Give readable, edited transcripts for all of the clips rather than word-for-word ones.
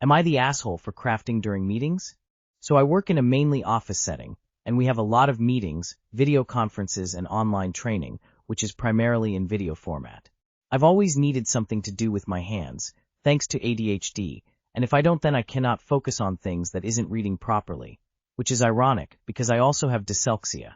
Am I the asshole for crafting during meetings? So I work in a mainly office setting, and we have a lot of meetings, video conferences, and online training, which is primarily in video format. I've always needed something to do with my hands, thanks to ADHD, and if I don't then I cannot focus on things that isn't reading properly, which is ironic because I also have dyslexia.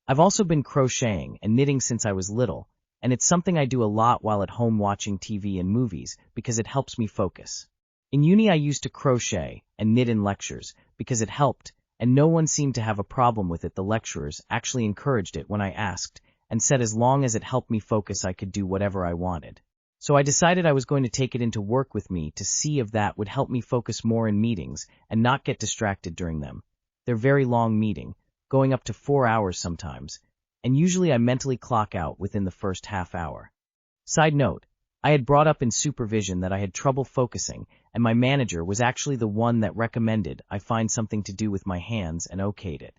I've also been crocheting and knitting since I was little, and it's something I do a lot while at home watching TV and movies because it helps me focus. In uni I used to crochet and knit in lectures because it helped, and no one seemed to have a problem with it. The lecturers actually encouraged it when I asked, and said as long as it helped me focus I could do whatever I wanted. So I decided I was going to take it into work with me to see if that would help me focus more in meetings and not get distracted during them. They're very long meeting, going up to 4 hours sometimes, and usually I mentally clock out within the first half hour. Side note, I had brought up in supervision that I had trouble focusing, and my manager was actually the one that recommended I find something to do with my hands and okayed it.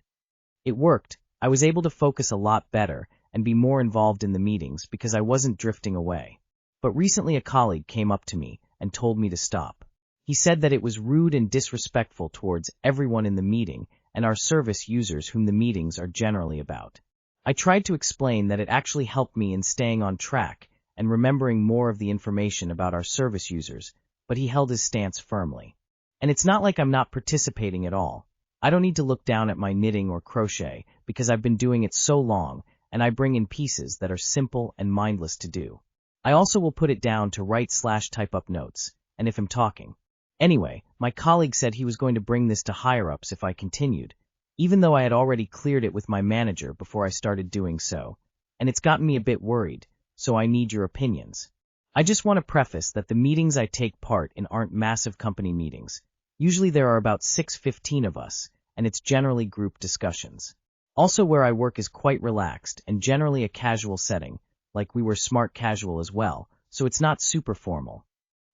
It worked. I was able to focus a lot better and be more involved in the meetings because I wasn't drifting away. But recently a colleague came up to me and told me to stop. He said that it was rude and disrespectful towards everyone in the meeting and our service users whom the meetings are generally about. I tried to explain that it actually helped me in staying on track and remembering more of the information about our service users, but he held his stance firmly. And it's not like I'm not participating at all. I don't need to look down at my knitting or crochet because I've been doing it so long, and I bring in pieces that are simple and mindless to do. I also will put it down to write/type up notes, and if I'm talking. Anyway, my colleague said he was going to bring this to higher-ups if I continued, even though I had already cleared it with my manager before I started doing so, and it's gotten me a bit worried, so I need your opinions. I just want to preface that the meetings I take part in aren't massive company meetings. Usually there are about 6-15 of us, and it's generally group discussions. Also where I work is quite relaxed and generally a casual setting, like we were smart casual as well, so it's not super formal.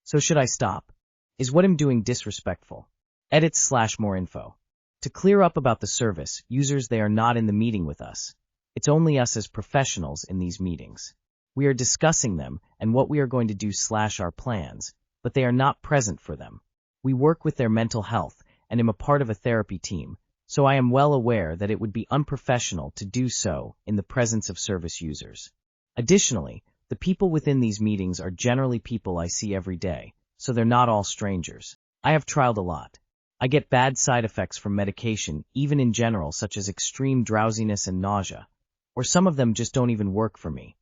So should I stop? Is what I'm doing disrespectful? Edits/more info. To clear up about the service users, they are not in the meeting with us. It's only us as professionals in these meetings. We are discussing them and what we are going to do/our plans, but they are not present for them. We work with their mental health and am a part of a therapy team, so I am well aware that it would be unprofessional to do so in the presence of service users. Additionally, the people within these meetings are generally people I see every day, so they're not all strangers. I have tried a lot. I get bad side effects from medication, even in general, such as extreme drowsiness and nausea, or some of them just don't even work for me.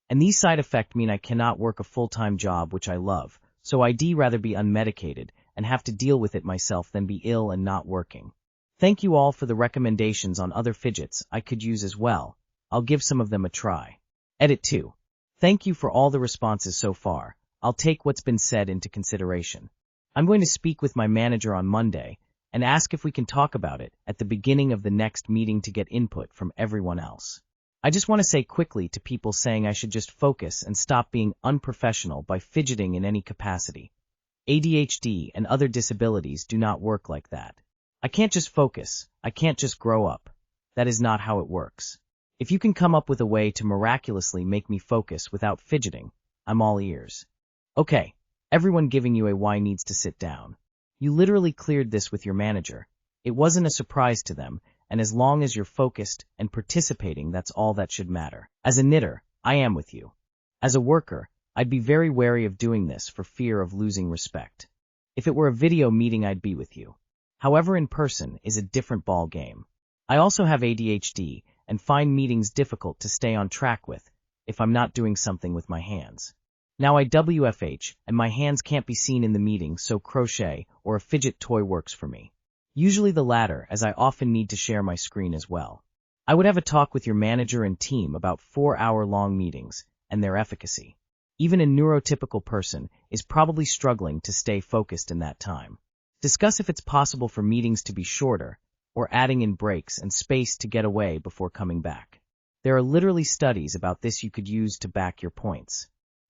And these side effects mean I cannot work a full-time job which I love, so I'd rather be unmedicated and have to deal with it myself than be ill and not working. Thank you all for the recommendations on other fidgets I could use as well. I'll give some of them a try. Edit 2. Thank you for all the responses so far. I'll take what's been said into consideration. I'm going to speak with my manager on Monday and ask if we can talk about it at the beginning of the next meeting to get input from everyone else. I just want to say quickly to people saying I should just focus and stop being unprofessional by fidgeting in any capacity. ADHD and other disabilities do not work like that. I can't just focus. I can't just grow up. That is not how it works. If you can come up with a way to miraculously make me focus without fidgeting, I'm all ears. Okay, everyone giving you a why needs to sit down. You literally cleared this with your manager. It wasn't a surprise to them, and as long as you're focused and participating, that's all that should matter. As a knitter, I am with you. As a worker, I'd be very wary of doing this for fear of losing respect. If it were a video meeting, I'd be with you. However, in person is a different ball game. I also have ADHD and find meetings difficult to stay on track with if I'm not doing something with my hands. Now I WFH and my hands can't be seen in the meeting, so crochet or a fidget toy works for me. Usually the latter, as I often need to share my screen as well. I would have a talk with your manager and team about 4-hour-long meetings and their efficacy. Even a neurotypical person is probably struggling to stay focused in that time. Discuss if it's possible for meetings to be shorter, or adding in breaks and space to get away before coming back. There are literally studies about this you could use to back your points.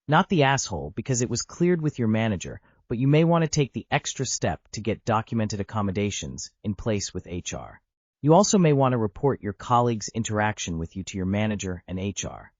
Not the asshole because it was cleared with your manager, but you may want to take the extra step to get documented accommodations in place with HR. You also may want to report your colleagues' interaction with you to your manager and HR.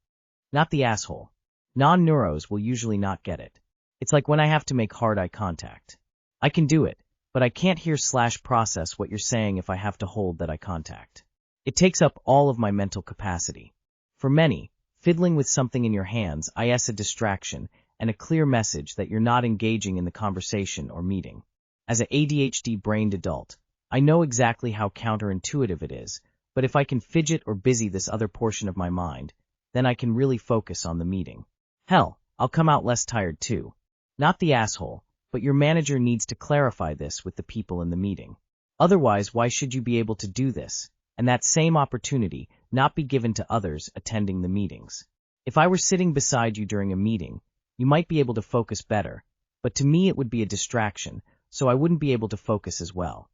Not the asshole. Non-neuros will usually not get it. It's like when I have to make hard eye contact. I can do it, but I can't hear/process what you're saying if I have to hold that eye contact. It takes up all of my mental capacity. For many, fiddling with something in your hands is a distraction and a clear message that you're not engaging in the conversation or meeting. As an ADHD-brained adult, I know exactly how counterintuitive it is, but if I can fidget or busy this other portion of my mind, then I can really focus on the meeting. Hell, I'll come out less tired too. Not the asshole, but your manager needs to clarify this with the people in the meeting. Otherwise, why should you be able to do this, and that same opportunity not be given to others attending the meetings? If I were sitting beside you during a meeting, you might be able to focus better, but to me it would be a distraction, so I wouldn't be able to focus as well.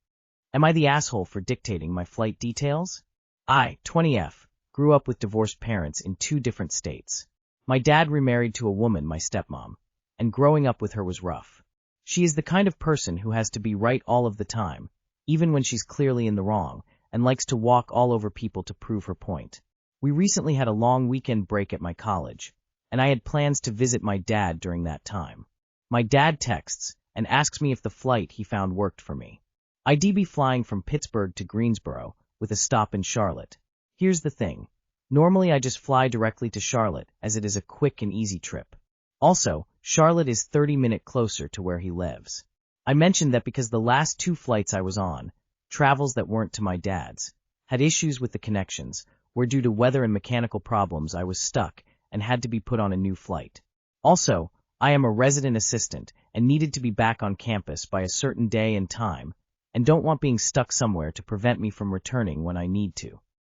Am I the asshole for dictating my flight details? I, 20F, grew up with divorced parents in 2 different states. My dad remarried to a woman, my stepmom, and growing up with her was rough. She is the kind of person who has to be right all of the time, even when she's clearly in the wrong, and likes to walk all over people to prove her point. We recently had a long weekend break at my college, and I had plans to visit my dad during that time. My dad texts and asks me if the flight he found worked for me. I'd be flying from Pittsburgh to Greensboro with a stop in Charlotte. Here's the thing. Normally I just fly directly to Charlotte as it is a quick and easy trip. Also, Charlotte is 30 minutes closer to where he lives. I mentioned that because the last 2 flights I was on, travels that weren't to my dad's, had issues with the connections, where due to weather and mechanical problems I was stuck and had to be put on a new flight. Also, I am a resident assistant and needed to be back on campus by a certain day and time, and don't want being stuck somewhere to prevent me from returning when I need to.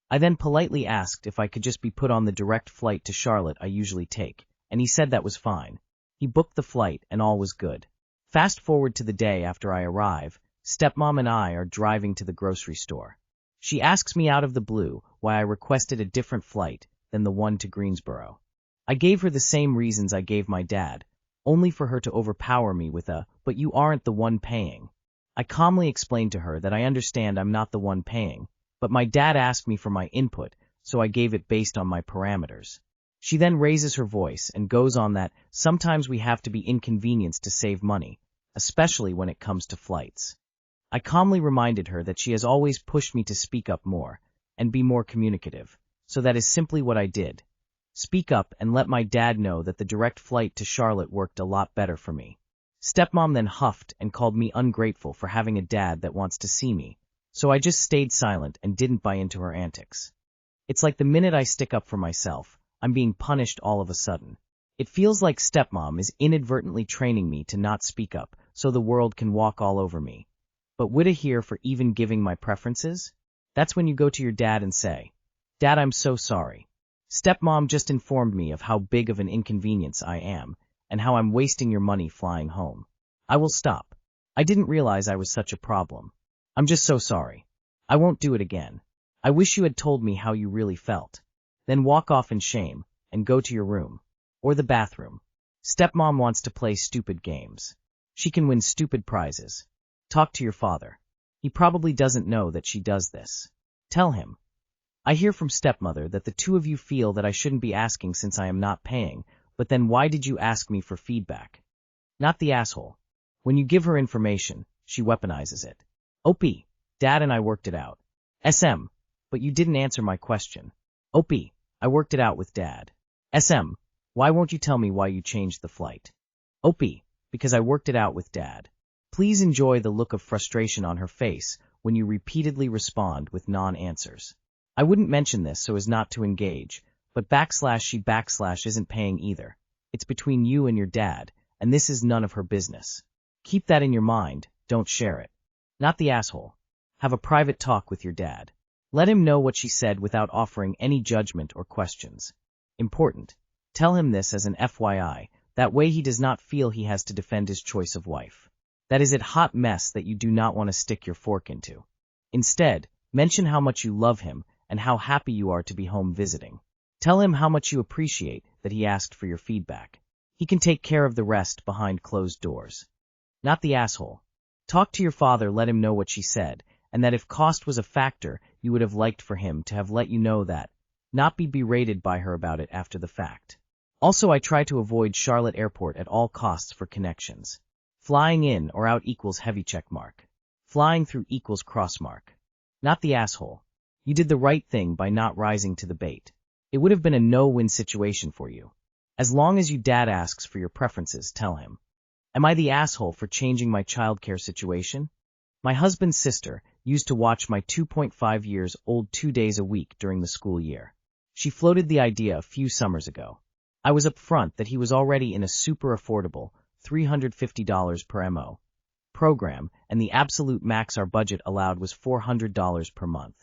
I then politely asked if I could just be put on the direct flight to Charlotte I usually take, and he said that was fine. He booked the flight and all was good. Fast forward to the day after I arrive, stepmom and I are driving to the grocery store. She asks me out of the blue why I requested a different flight than the one to Greensboro. I gave her the same reasons I gave my dad, only for her to overpower me with a, "But you aren't the one paying." I calmly explained to her that I understand I'm not the one paying, but my dad asked me for my input, so I gave it based on my parameters. She then raises her voice and goes on that sometimes we have to be inconvenienced to save money, especially when it comes to flights. I calmly reminded her that she has always pushed me to speak up more and be more communicative, so that is simply what I did. Speak up and let my dad know that the direct flight to Charlotte worked a lot better for me. Stepmom then huffed and called me ungrateful for having a dad that wants to see me, so I just stayed silent and didn't buy into her antics. It's like the minute I stick up for myself, I'm being punished all of a sudden. It feels like stepmom is inadvertently training me to not speak up so the world can walk all over me. But would I hear for even giving my preferences? That's when you go to your dad and say, "Dad, I'm so sorry. Stepmom just informed me of how big of an inconvenience I am, and how I'm wasting your money flying home. I will stop. I didn't realize I was such a problem. I'm just so sorry. I won't do it again. I wish you had told me how you really felt." Then walk off in shame, and go to your room. Or the bathroom. Stepmom wants to play stupid games. She can win stupid prizes. Talk to your father. He probably doesn't know that she does this. Tell him. I hear from stepmother that the 2 of you feel that I shouldn't be asking since I am not paying, but then why did you ask me for feedback? Not the asshole. When you give her information, she weaponizes it. OP, Dad and I worked it out. SM, but you didn't answer my question. OP, I worked it out with Dad. SM, why won't you tell me why you changed the flight? OP, because I worked it out with Dad. Please enjoy the look of frustration on her face when you repeatedly respond with non-answers. I wouldn't mention this so as not to engage, but /she isn't paying either. It's between you and your dad, and this is none of her business. Keep that in your mind, don't share it. Not the asshole. Have a private talk with your dad. Let him know what she said without offering any judgment or questions. Important. Tell him this as an FYI, that way he does not feel he has to defend his choice of wife. That is a hot mess that you do not want to stick your fork into. Instead, mention how much you love him and how happy you are to be home visiting. Tell him how much you appreciate that he asked for your feedback. He can take care of the rest behind closed doors. Not the asshole. Talk to your father, let him know what she said, and that if cost was a factor, you would have liked for him to have let you know that, not be berated by her about it after the fact. Also, I try to avoid Charlotte Airport at all costs for connections. Flying in or out equals heavy check mark. Flying through equals cross mark. Not the asshole. You did the right thing by not rising to the bait. It would have been a no-win situation for you. As long as your dad asks for your preferences, tell him. Am I the asshole for changing my childcare situation? My husband's sister used to watch my 2.5 years old 2 days a week during the school year. She floated the idea a few summers ago. I was upfront that he was already in a super affordable $350 per MO program, and the absolute max our budget allowed was $400 per month.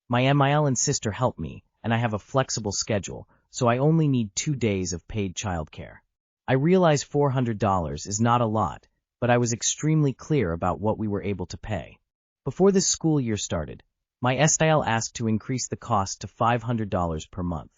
My MIL and sister help me, and I have a flexible schedule, so I only need 2 days of paid childcare. I realize $400 is not a lot, but I was extremely clear about what we were able to pay. Before this school year started, my SIL asked to increase the cost to $500 per month.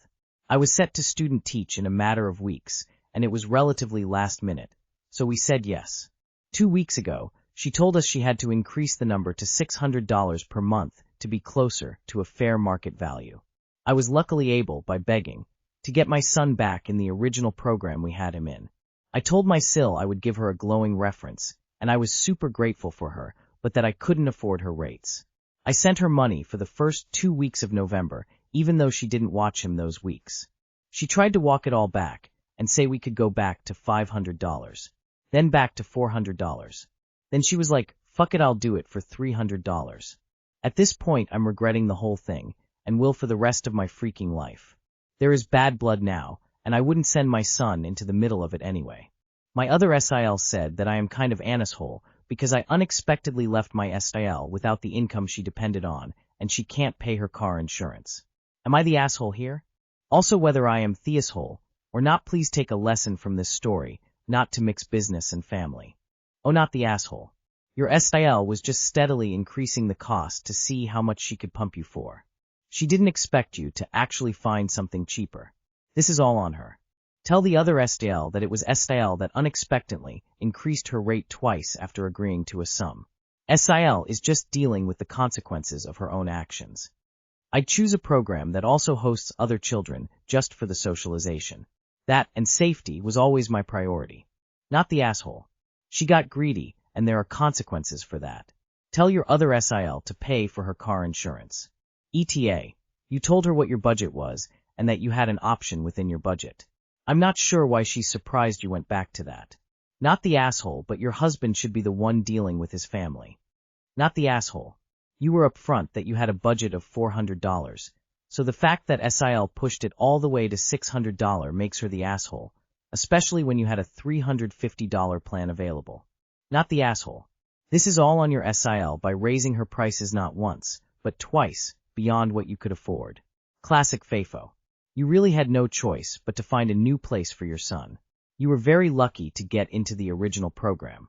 I was set to student teach in a matter of weeks, and it was relatively last minute, so we said yes. 2 weeks ago, she told us she had to increase the number to $600 per month to be closer to a fair market value. I was luckily able, by begging, to get my son back in the original program we had him in. I told my SIL I would give her a glowing reference, and I was super grateful for her, but that I couldn't afford her rates. I sent her money for the first 2 weeks of November, even though she didn't watch him those weeks. She tried to walk it all back and say we could go back to $500, then back to $400. Then she was like, fuck it, I'll do it for $300. At this point, I'm regretting the whole thing, and will for the rest of my freaking life. There is bad blood now, and I wouldn't send my son into the middle of it anyway. My other SIL said that I am kind of an asshole because I unexpectedly left my SIL without the income she depended on, and she can't pay her car insurance. Am I the asshole here? Also, whether I am the asshole or not, please take a lesson from this story, not to mix business and family. Oh, not the asshole. Your SIL was just steadily increasing the cost to see how much she could pump you for. She didn't expect you to actually find something cheaper. This is all on her. Tell the other SIL that it was SIL that unexpectedly increased her rate twice after agreeing to a sum. SIL is just dealing with the consequences of her own actions. I'd choose a program that also hosts other children just for the socialization. That and safety was always my priority. Not the asshole. She got greedy, and there are consequences for that. Tell your other SIL to pay for her car insurance. ETA, you told her what your budget was, and that you had an option within your budget. I'm not sure why she's surprised you went back to that. Not the asshole, but your husband should be the one dealing with his family. Not the asshole. You were upfront that you had a budget of $400, so the fact that SIL pushed it all the way to $600 makes her the asshole, especially when you had a $350 plan available. Not the asshole. This is all on your SIL by raising her prices not once, but twice, beyond what you could afford. Classic FAFO. You really had no choice but to find a new place for your son. You were very lucky to get into the original program.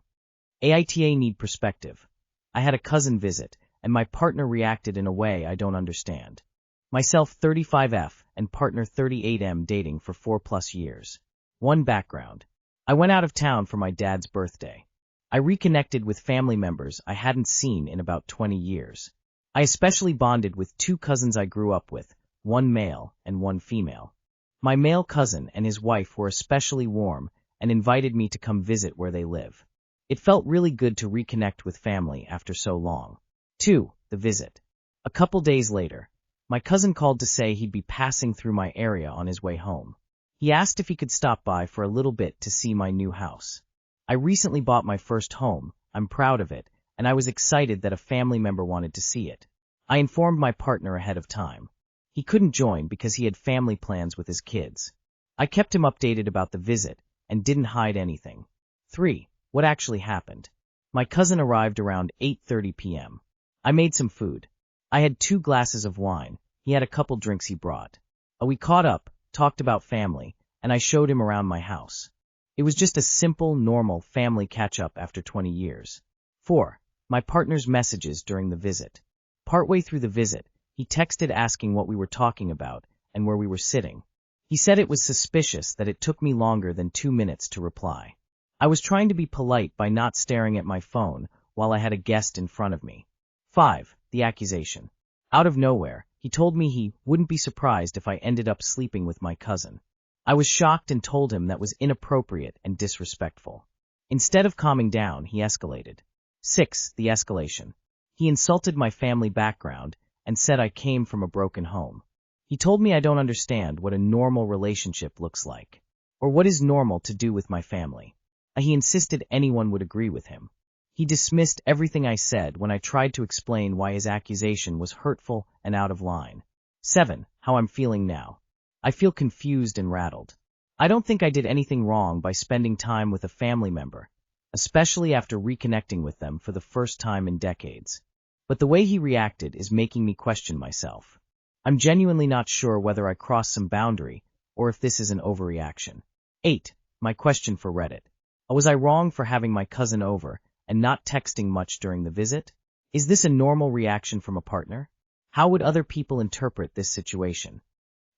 AITA need perspective. I had a cousin visit, and my partner reacted in a way I don't understand. Myself 35F and partner 38M dating for 4+ years. One background. I went out of town for my dad's birthday. I reconnected with family members I hadn't seen in about 20 years. I especially bonded with 2 cousins I grew up with, one male and one female. My male cousin and his wife were especially warm and invited me to come visit where they live. It felt really good to reconnect with family after so long. 2. The visit. A couple days later, my cousin called to say he'd be passing through my area on his way home. He asked if he could stop by for a little bit to see my new house. I recently bought my first home, I'm proud of it, and I was excited that a family member wanted to see it. I informed my partner ahead of time. He couldn't join because he had family plans with his kids. I kept him updated about the visit and didn't hide anything. 3. What actually happened? My cousin arrived around 8:30 p.m. I made some food. I had 2 glasses of wine. He had a couple drinks he brought. We caught up, talked about family, and I showed him around my house. It was just a simple, normal family catch-up after 20 years. 4. My partner's messages during the visit. Partway through the visit, he texted asking what we were talking about and where we were sitting. He said it was suspicious that it took me longer than 2 minutes to reply. I was trying to be polite by not staring at my phone while I had a guest in front of me. 5. The accusation. Out of nowhere, he told me he wouldn't be surprised if I ended up sleeping with my cousin. I was shocked and told him that was inappropriate and disrespectful. Instead of calming down, he escalated. 6. The escalation. He insulted my family background and said I came from a broken home. He told me I don't understand what a normal relationship looks like, or what is normal to do with my family. He insisted anyone would agree with him. He dismissed everything I said when I tried to explain why his accusation was hurtful and out of line. 7. How I'm feeling now. I feel confused and rattled. I don't think I did anything wrong by spending time with a family member, especially after reconnecting with them for the first time in decades. But the way he reacted is making me question myself. I'm genuinely not sure whether I crossed some boundary or if this is an overreaction. 8. My question for Reddit. Was I wrong for having my cousin over and not texting much during the visit? Is this a normal reaction from a partner? How would other people interpret this situation?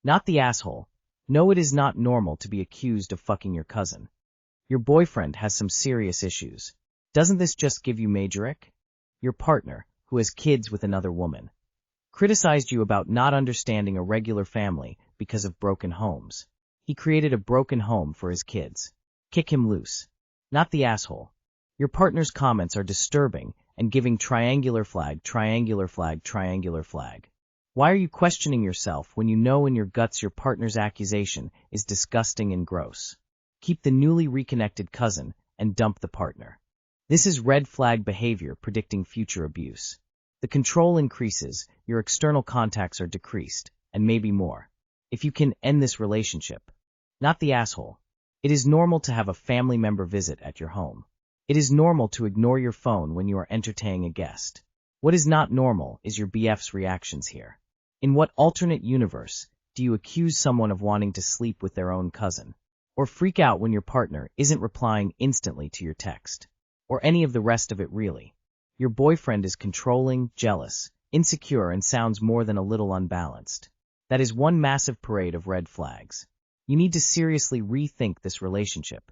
Not the asshole. No, it is not normal to be accused of fucking your cousin. Your boyfriend has some serious issues. Doesn't this just give you major ick? Your partner, who has kids with another woman, criticized you about not understanding a regular family because of broken homes. He created a broken home for his kids. Kick him loose. Not the asshole. Your partner's comments are disturbing and giving triangular flag, triangular flag, triangular flag. Why are you questioning yourself when you know in your guts your partner's accusation is disgusting and gross? Keep the newly reconnected cousin and dump the partner. This is red flag behavior predicting future abuse. The control increases, your external contacts are decreased, and maybe more. If you can end this relationship. Not the asshole. It is normal to have a family member visit at your home. It is normal to ignore your phone when you are entertaining a guest. What is not normal is your BF's reactions here. In what alternate universe do you accuse someone of wanting to sleep with their own cousin? Or freak out when your partner isn't replying instantly to your text? Or any of the rest of it really? Your boyfriend is controlling, jealous, insecure, and sounds more than a little unbalanced. That is one massive parade of red flags. You need to seriously rethink this relationship.